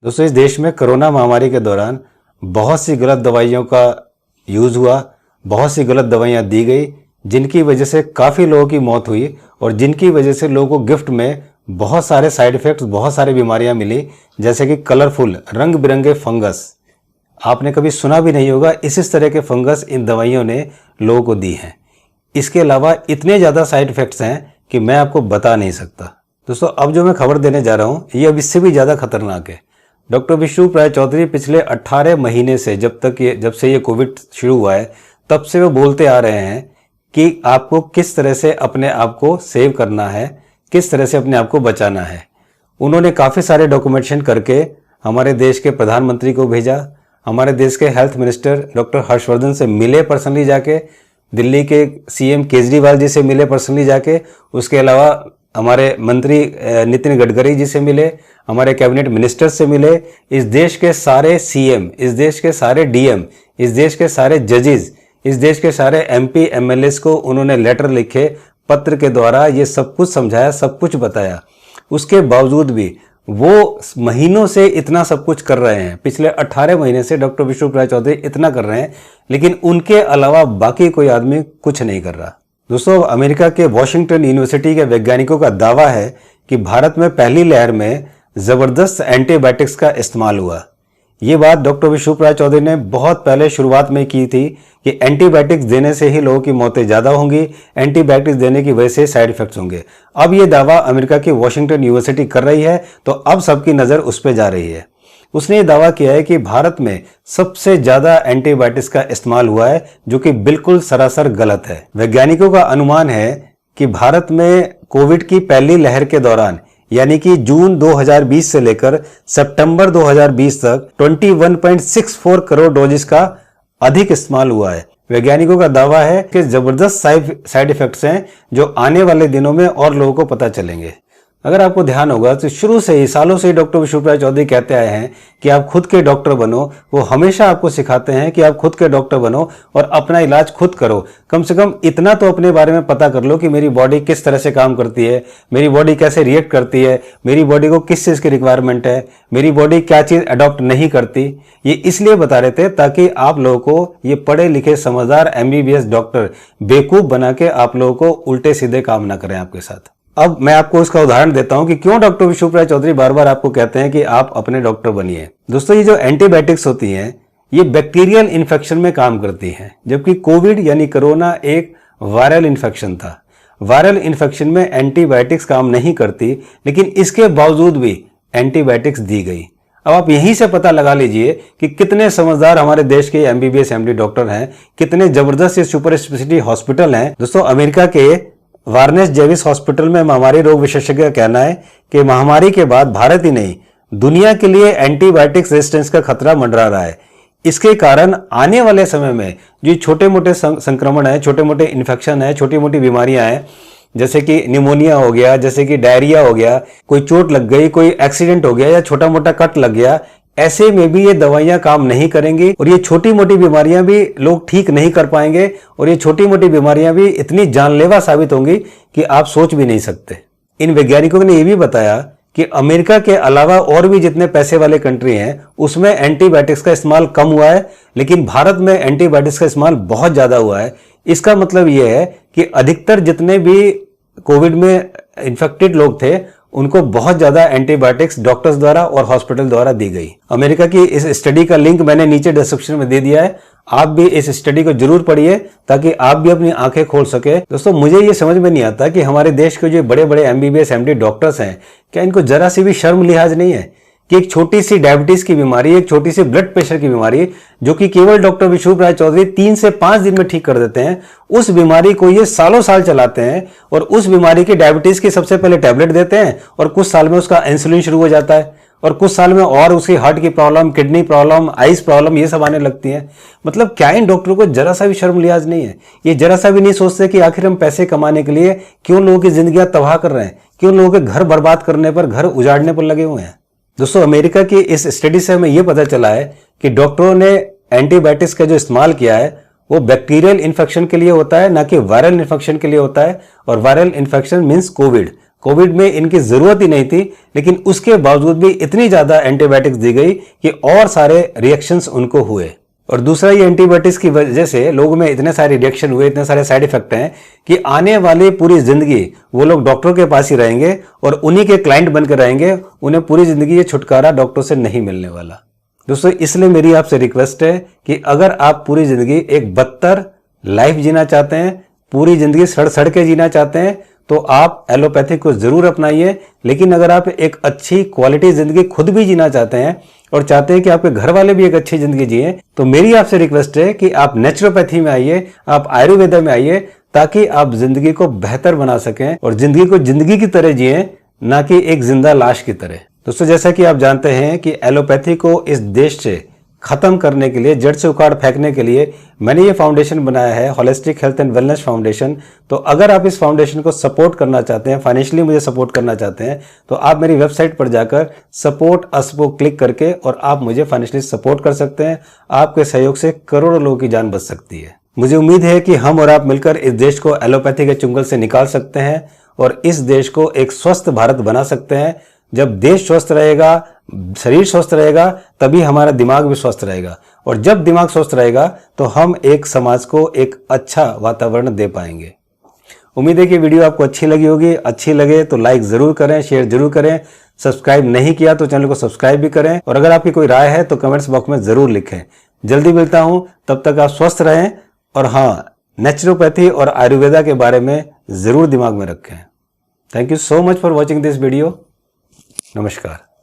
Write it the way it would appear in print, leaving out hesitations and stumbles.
दोस्तों, इस देश में कोरोना महामारी के दौरान बहुत सी गलत दवाइयों का यूज़ हुआ, बहुत सी गलत दवाइयाँ दी गई, जिनकी वजह से काफ़ी लोगों की मौत हुई और जिनकी वजह से लोगों को गिफ्ट में बहुत सारे साइड इफ़ेक्ट्स, बहुत सारी बीमारियाँ मिली, जैसे कि कलरफुल रंग बिरंगे फंगस। आपने कभी सुना भी नहीं होगा, इस तरह के फंगस इन दवाइयों ने लोगों को दी हैं। इसके अलावा इतने ज़्यादा साइड इफ़ेक्ट्स हैं कि मैं आपको बता नहीं सकता। दोस्तों, अब जो मैं खबर देने जा रहा हूँ ये अब इससे भी ज़्यादा खतरनाक है। डॉक्टर विष्णु राय चौधरी पिछले 18 महीने से जब से ये कोविड शुरू हुआ है, तब से वो बोलते आ रहे हैं कि आपको किस तरह से अपने आप को सेव करना है, किस तरह से अपने आप को बचाना है। उन्होंने काफ़ी सारे डॉक्यूमेंटेशन करके हमारे देश के प्रधानमंत्री को भेजा, हमारे देश के हेल्थ मिनिस्टर डॉक्टर हर्षवर्धन से मिले पर्सनली जाके, दिल्ली के सीएम केजरीवाल जी से मिले पर्सनली जाके, उसके अलावा हमारे मंत्री नितिन गडकरी जी से मिले, हमारे कैबिनेट मिनिस्टर से मिले, इस देश के सारे सीएम, इस देश के सारे डीएम, इस देश के सारे जजेस, इस देश के सारे एमपी एमएलएस को उन्होंने लेटर लिखे, पत्र के द्वारा ये सब कुछ समझाया, सब कुछ बताया। उसके बावजूद भी वो महीनों से इतना सब कुछ कर रहे हैं। पिछले 18 महीने से डॉक्टर विष्णु राय चौधरी इतना कर रहे हैं, लेकिन उनके अलावा बाकी कोई आदमी कुछ नहीं कर रहा। दोस्तों, अमेरिका के वॉशिंगटन यूनिवर्सिटी के वैज्ञानिकों का दावा है कि भारत में पहली लहर में जबरदस्त एंटीबायोटिक्स का इस्तेमाल हुआ। ये बात डॉक्टर विष्णु राय चौधरी ने बहुत पहले शुरुआत में की थी कि एंटीबायोटिक्स देने से ही लोगों की मौतें ज़्यादा होंगी, एंटीबायोटिक्स देने की वजह से साइड इफेक्ट्स होंगे। अब ये दावा अमेरिका की वॉशिंगटन यूनिवर्सिटी कर रही है, तो अब सबकी नज़र उस पर जा रही है। उसने ये दावा किया है कि भारत में सबसे ज्यादा एंटीबायोटिक्स का इस्तेमाल हुआ है, जो कि बिल्कुल सरासर गलत है। वैज्ञानिकों का अनुमान है कि भारत में कोविड की पहली लहर के दौरान, यानी कि जून 2020 से लेकर सितंबर 2020 तक 21.64 करोड़ डोजेस का अधिक इस्तेमाल हुआ है। वैज्ञानिकों का दावा है कि जबरदस्त साइड इफेक्ट्स हैं जो आने वाले दिनों में और लोगों को पता चलेंगे। अगर आपको ध्यान होगा तो शुरू से ही, सालों से ही डॉक्टर विष्णु राय चौधरी कहते आए हैं कि आप खुद के डॉक्टर बनो। वो हमेशा आपको सिखाते हैं कि आप खुद के डॉक्टर बनो और अपना इलाज खुद करो। कम से कम इतना तो अपने बारे में पता कर लो कि मेरी बॉडी किस तरह से काम करती है, मेरी बॉडी कैसे रिएक्ट करती है, मेरी बॉडी को किस चीज़ की रिक्वायरमेंट है, मेरी बॉडी क्या चीज़ अडॉप्ट नहीं करती। ये इसलिए बता रहे थे ताकि आप लोगों को ये पढ़े लिखे समझदार एमबीबीएस डॉक्टर बेवकूफ़ बना के आप लोगों को उल्टे सीधे काम ना करें आपके साथ। अब मैं आपको उसका उदाहरण देता हूं कि क्यों डॉक्टर विष्णु राय चौधरी बार बार आपको कहते हैं कि आप अपने डॉक्टर बनिए। दोस्तों, ये जो एंटीबायोटिक्स होती हैं ये बैक्टीरियल इन्फेक्शन में काम करती हैं, जबकि कोविड यानी कोरोना एक वायरल इन्फेक्शन था। वायरल इन्फेक्शन में एंटीबायोटिक्स काम नहीं करती, लेकिन इसके बावजूद भी एंटीबायोटिक्स दी गई। अब आप यहीं से पता लगा लीजिए कि कितने समझदार हमारे देश के एमबीबीएस एमडी डॉक्टर हैं, कितने जबरदस्त ये सुपर स्पेशलिटी हॉस्पिटल हैं। दोस्तों, अमेरिका के वार्नेस जेविस हॉस्पिटल में महामारी रोग विशेषज्ञ का कहना है कि महामारी के बाद भारत ही नहीं, दुनिया के लिए एंटीबायोटिक्स रेजिस्टेंस का खतरा मंडरा रहा है। इसके कारण आने वाले समय में जो छोटे मोटे संक्रमण है, छोटे मोटे इन्फेक्शन है, छोटी मोटी बीमारियां हैं, जैसे कि निमोनिया हो गया, जैसे कि डायरिया हो गया, कोई चोट लग गई, कोई एक्सीडेंट हो गया या छोटा मोटा कट लग गया, ऐसे में भी ये दवाइयां काम नहीं करेंगी और ये छोटी मोटी बीमारियां भी लोग ठीक नहीं कर पाएंगे और ये छोटी मोटी बीमारियां भी इतनी जानलेवा साबित होंगी कि आप सोच भी नहीं सकते। इन वैज्ञानिकों ने यह भी बताया कि अमेरिका के अलावा और भी जितने पैसे वाले कंट्री हैं उसमें एंटीबायोटिक्स का इस्तेमाल कम हुआ है, लेकिन भारत में एंटीबायोटिक्स का इस्तेमाल बहुत ज्यादा हुआ है। इसका मतलब यह है कि अधिकतर जितने भी कोविड में इन्फेक्टेड लोग थे उनको बहुत ज्यादा एंटीबायोटिक्स डॉक्टर्स द्वारा और हॉस्पिटल द्वारा दी गई। अमेरिका की इस स्टडी का लिंक मैंने नीचे डिस्क्रिप्शन में दे दिया है, आप भी इस स्टडी को जरूर पढ़िए ताकि आप भी अपनी आंखें खोल सके। दोस्तों, मुझे ये समझ में नहीं आता कि हमारे देश के जो बड़े बड़े एमबीबीएस एमडी डॉक्टर्स हैं, क्या इनको जरा सी भी शर्म लिहाज नहीं है कि एक छोटी सी डायबिटीज की बीमारी, एक छोटी सी ब्लड प्रेशर की बीमारी जो कि केवल डॉक्टर विष्णु राय चौधरी 3 से 5 दिन में ठीक कर देते हैं, उस बीमारी को ये सालों साल चलाते हैं और उस बीमारी की डायबिटीज की सबसे पहले टैबलेट देते हैं और कुछ साल में उसका इंसुलिन शुरू हो जाता है और कुछ साल में और उसकी हार्ट की problem, kidney problem, eyes problem ये सब आने लगती हैं। मतलब क्या इन डॉक्टरों को जरा सा भी शर्म लिहाज नहीं है? ये जरा सा भी नहीं सोचते कि आखिर हम पैसे कमाने के लिए क्यों लोगों की जिंदगियां तबाह कर रहे हैं, क्यों लोगों के घर बर्बाद करने पर, घर उजाड़ने पर लगे हुए हैं। दोस्तों, अमेरिका की इस स्टडी से हमें यह पता चला है कि डॉक्टरों ने एंटीबायोटिक्स का जो इस्तेमाल किया है वो बैक्टीरियल इन्फेक्शन के लिए होता है, ना कि वायरल इन्फेक्शन के लिए होता है। और viral infection means Covid. Covid में इनकी जरूरत ही नहीं थी, लेकिन उसके बावजूद भी इतनी ज्यादा एंटीबायोटिक्स दी गई कि और सारे रिएक्शंस उनको हुए। और दूसरा, ये एंटीबायोटिक्स की वजह से लोगों में इतने सारे रिएक्शन हुए, इतने सारे साइड इफेक्ट हैं कि आने वाली पूरी जिंदगी वो लोग डॉक्टरों के पास ही रहेंगे और उन्हीं के क्लाइंट बनकर रहेंगे। उन्हें पूरी जिंदगी ये छुटकारा डॉक्टर से नहीं मिलने वाला। दोस्तों, इसलिए मेरी आपसे रिक्वेस्ट है कि अगर आप पूरी जिंदगी एक बदतर लाइफ जीना चाहते हैं, पूरी जिंदगी सड़ सड़ के जीना चाहते हैं, तो आप एलोपैथी को जरूर अपनाइए। लेकिन अगर आप एक अच्छी क्वालिटी जिंदगी खुद भी जीना चाहते हैं और चाहते हैं कि आपके घर वाले भी एक अच्छी जिंदगी जिए, तो मेरी आपसे रिक्वेस्ट है कि आप नेचुरोपैथी में आइए, आप आयुर्वेदा में आइए, ताकि आप जिंदगी को बेहतर बना सकें और जिंदगी को जिंदगी की तरह जिए, ना कि एक जिंदा लाश की तरह। दोस्तों, जैसा कि आप जानते हैं कि एलोपैथी को इस देश से खत्म करने के लिए, जड़ से उखाड़ फेंकने के लिए मैंने ये फाउंडेशन बनाया है, holistic health and wellness foundation. तो अगर आप इस फाउंडेशन को सपोर्ट करना चाहते हैं, फाइनेंशियली मुझे सपोर्ट करना चाहते हैं, तो आप मेरी वेबसाइट पर जाकर सपोर्ट अस को क्लिक करके और आप मुझे फाइनेंशियली सपोर्ट कर सकते हैं। आपके सहयोग से करोड़ों लोगों की जान बच सकती है। मुझे उम्मीद है कि हम और आप मिलकर इस देश को एलोपैथी के चुंगल से निकाल सकते हैं और इस देश को एक स्वस्थ भारत बना सकते हैं। जब देश स्वस्थ रहेगा, शरीर स्वस्थ रहेगा, तभी हमारा दिमाग भी स्वस्थ रहेगा, और जब दिमाग स्वस्थ रहेगा तो हम एक समाज को एक अच्छा वातावरण दे पाएंगे। उम्मीद है कि वीडियो आपको अच्छी लगी होगी। अच्छी लगे तो लाइक जरूर करें, शेयर जरूर करें। सब्सक्राइब नहीं किया तो चैनल को सब्सक्राइब भी करें, और अगर आपकी कोई राय है तो कमेंट्स बॉक्स में जरूर लिखें। जल्दी मिलता हूं, तब तक आप स्वस्थ रहें, और हाँ, नेचुरोपैथी और आयुर्वेदा के बारे में जरूर दिमाग में रखें। Thank you so much for watching this video. नमस्कार।